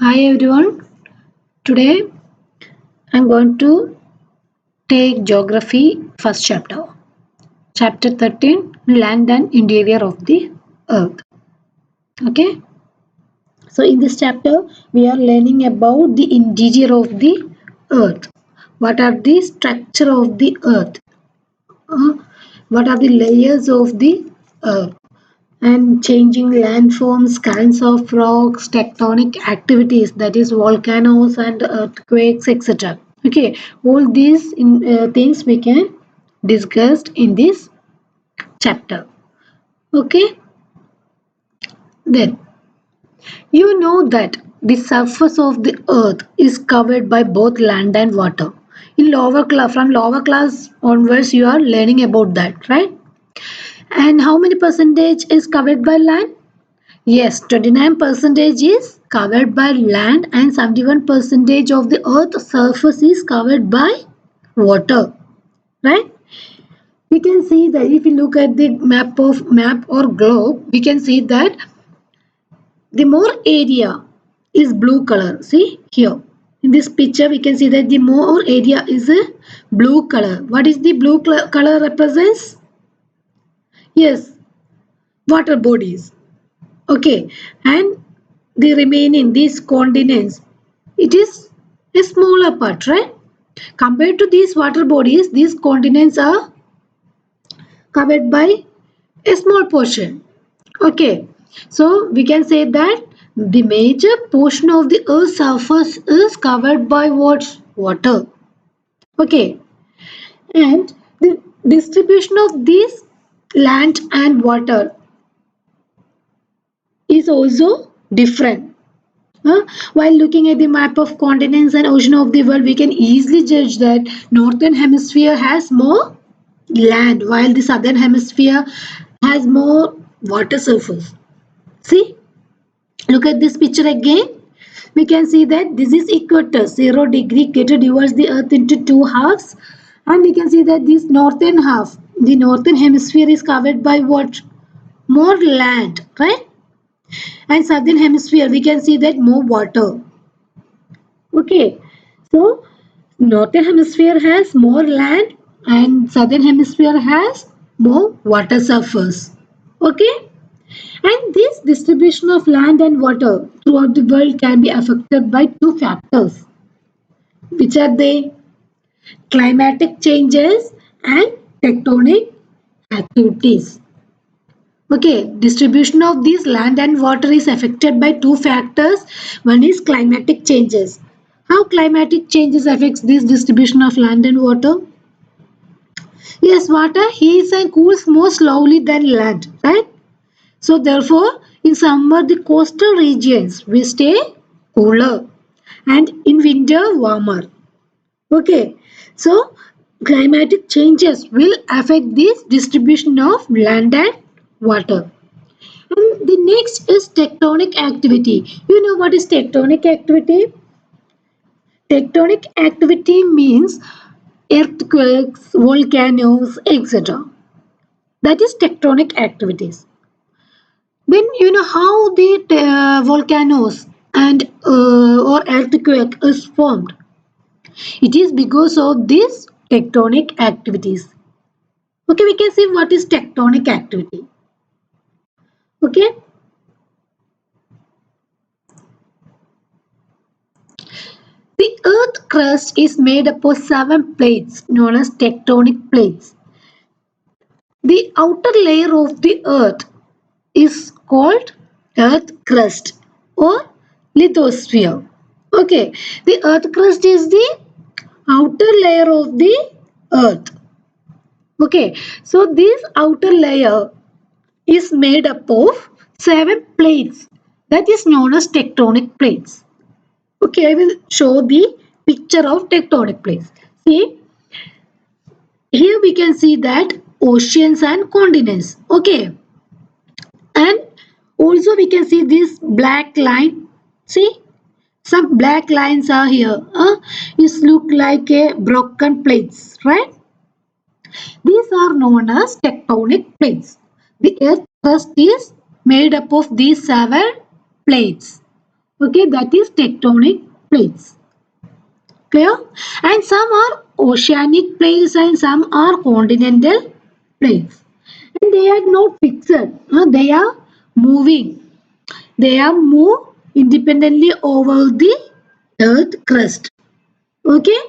Hi everyone. Today I'm going to take geography first chapter. Chapter 13 Land and Interior of the Earth. Okay. So in this chapter we are learning about the interior of the earth. What are the structure of the earth? Uh, what are the layers of the earth? And changing landforms, kinds of rocks, tectonic activities, that is volcanoes and earthquakes, etc. Okay, all these things we can discuss in this chapter. Okay, then you know that the surface of the earth is covered by both land and water. In lower class, from lower class onwards, you are learning about that, right? And how many percentage is covered by land? Yes, 29 percentage is covered by land and 71 percentage of the earth surface is covered by water, right? We can see that if you look at the map or globe, we can see that the more area is blue color. See here. In this picture, we can see that the more area is a blue color. What is the blue color represents? Yes, water bodies. Okay, and the remaining these continents, it is a smaller part, right? Compared to these water bodies, these continents are covered by a small portion. Okay, so we can say that the major portion of the earth's surface is covered by what? Water. Okay, and the distribution of these land and water is also different. While looking at the map of continents and ocean of the world, we can easily judge that northern hemisphere has more land, while the southern hemisphere has more water surface. See, look at this picture again. We can see that this is equator, 0 degree equator divides the earth into two halves, and we can see that this northern half, the northern hemisphere is covered by what? More land, right? And southern hemisphere, we can see that more water. Okay, so northern hemisphere has more land and southern hemisphere has more water surface. Okay, and this distribution of land and water throughout the world can be affected by two factors, which are the climatic changes and tectonic activities. Okay, distribution of these land and water is affected by two factors. One is climatic changes. How climatic changes affects this distribution of land and water? Yes, water heats and cools more slowly than land, right? So therefore, in summer the coastal regions will stay cooler and in winter warmer. Okay, so climatic changes will affect this distribution of land and water. And the next is tectonic activity. You know what is tectonic activity? Tectonic activity means earthquakes, volcanoes, etc. That is tectonic activities. Then you know how the volcanoes and or earthquake is formed. It is because of these tectonic activities. Okay, we can see what is tectonic activity. Okay, the earth crust is made up of seven plates known as tectonic plates. The outer layer of the earth is called earth crust or lithosphere. Okay, the earth crust is the outer layer of the earth. Okay, so this outer layer is made up of seven plates that is known as tectonic plates. Okay, I will show the picture of tectonic plates. See, here we can see that oceans and continents. Okay, and also we can see this black line. See, some black lines are here. It look like a broken plates, right? These are known as tectonic plates. The earth crust is made up of these seven plates. Okay, that is tectonic plates. Clear? And some are oceanic plates and some are continental plates. And they are not fixed. They are moving. They are move independently over the earth crust. Okay?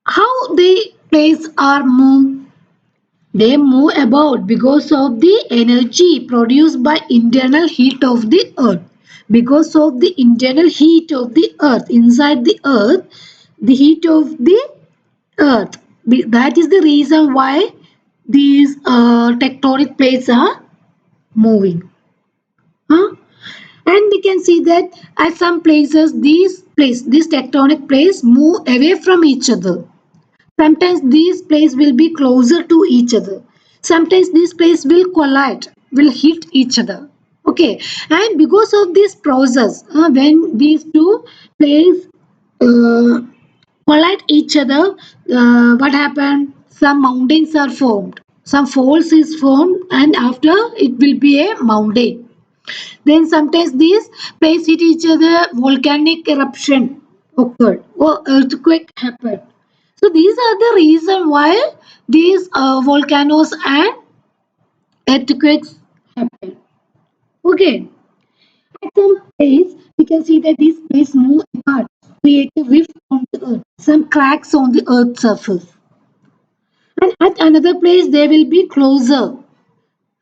How the plates are moved? They move about because of the energy produced by internal heat of the earth. Because of the internal heat of the earth inside the earth, the heat of the earth. That is the reason why these tectonic plates are moving. Huh? And we can see that at some places, these tectonic plates move away from each other. Sometimes these places will be closer to each other. Sometimes these places will collide, will hit each other. Okay, and because of this process, when these two places uh, collide each other, what happened? Some mountains are formed, some falls is formed, and after it will be a mountain. Then sometimes these places hit each other, volcanic eruption occurred or earthquake happened. So these are the reason why these volcanoes and earthquakes happen. Okay. At some place, we can see that these places move apart, create a rift on the earth, some cracks on the earth's surface. And at another place, they will be closer.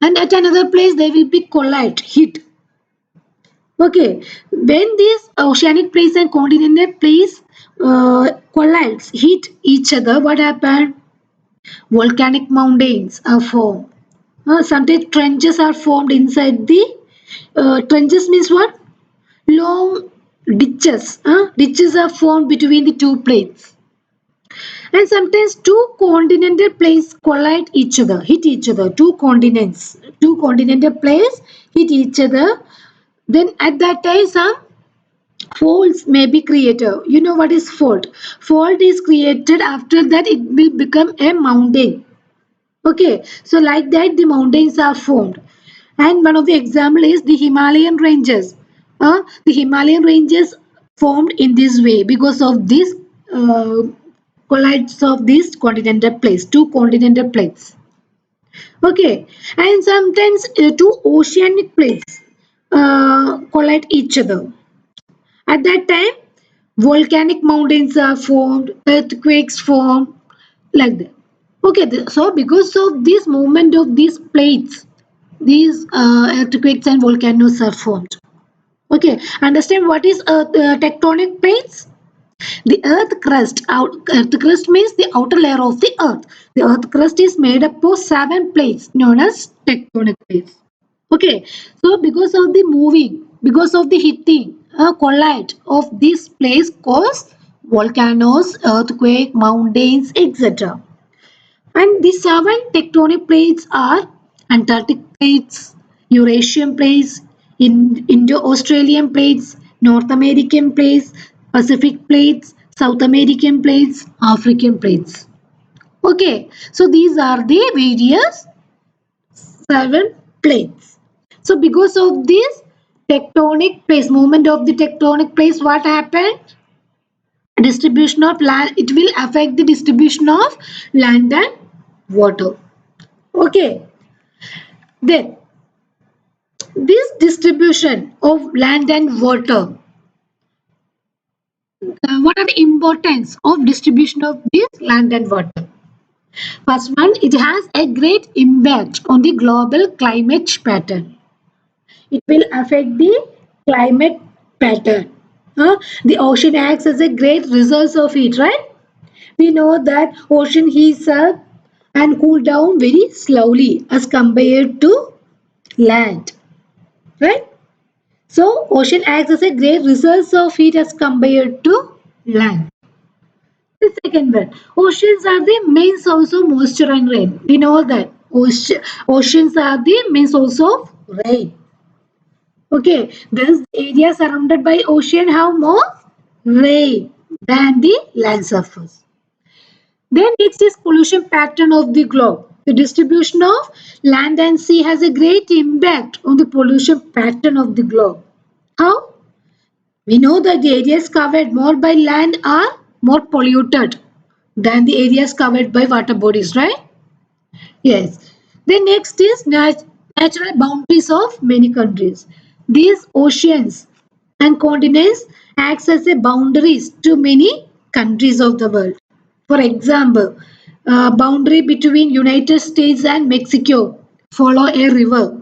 And at another place, they will be collide, hit. Okay, when these oceanic plates and continental plates collides, hit each other, what happened? Volcanic mountains are formed. Sometimes trenches are formed inside the trenches means what? Long ditches. Ditches are formed between the two plates. And sometimes two continental plates collide each other, hit each other. Two continental plates hit each other. Then at that time, some folds may be created. You know what is fold? Fold is created after that it will become a mountain. Okay, so like that the mountains are formed. And one of the example is the Himalayan ranges. The Himalayan ranges formed in this way because of this uh, collides of these continental plates, two continental plates. Okay, and sometimes two oceanic plates collide each other. At that time, volcanic mountains are formed, earthquakes form, like that. Okay, so because of this movement of these plates, these earthquakes and volcanoes are formed. Okay, understand what is tectonic plates? The earth crust means the outer layer of the earth. The earth crust is made up of seven plates known as tectonic plates. Okay, so because of the moving, because of the hitting, collide of this place cause volcanoes, earthquake, mountains, etc. And the seven tectonic plates are Antarctic plates, Eurasian plates, Indo-Australian plates, North American plates, Pacific plates, South American plates, African plates. Okay, so these are the various seven plates. So because of this tectonic place, movement of the tectonic place, what happened? Distribution of land, it will affect the distribution of land and water. Okay, then this distribution of land and water, what are the importance of distribution of this land and water? First one, it has a great impact on the global climate pattern. It will affect the climate pattern. The ocean acts as a great resource of heat, right? We know that ocean heats up and cool down very slowly as compared to land, right? So ocean acts as a great resource of heat as compared to land. The second one, oceans are the main source of moisture and rain. We know that oceans are the main source of rain. Okay, thus areas surrounded by ocean have more rain than the land surface. Then next is pollution pattern of the globe. The distribution of land and sea has a great impact on the pollution pattern of the globe. How? We know that the areas covered more by land are more polluted than the areas covered by water bodies, right? Yes. The next is natural boundaries of many countries. These oceans and continents acts as a boundaries to many countries of the world. For example, boundary between United States and Mexico follow a river.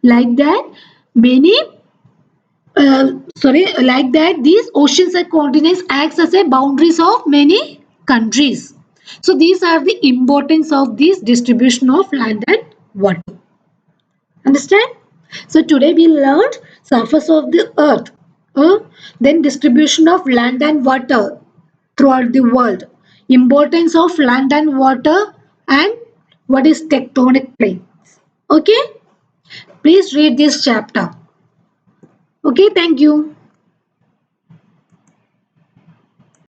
Like that, many like that these oceans and continents acts as a boundaries of many countries. So these are the importance of this distribution of land and water. Understand? So today we learned surface of the earth, then distribution of land and water throughout the world, importance of land and water, and what is tectonic plates. Okay, please read this chapter. Okay, thank you.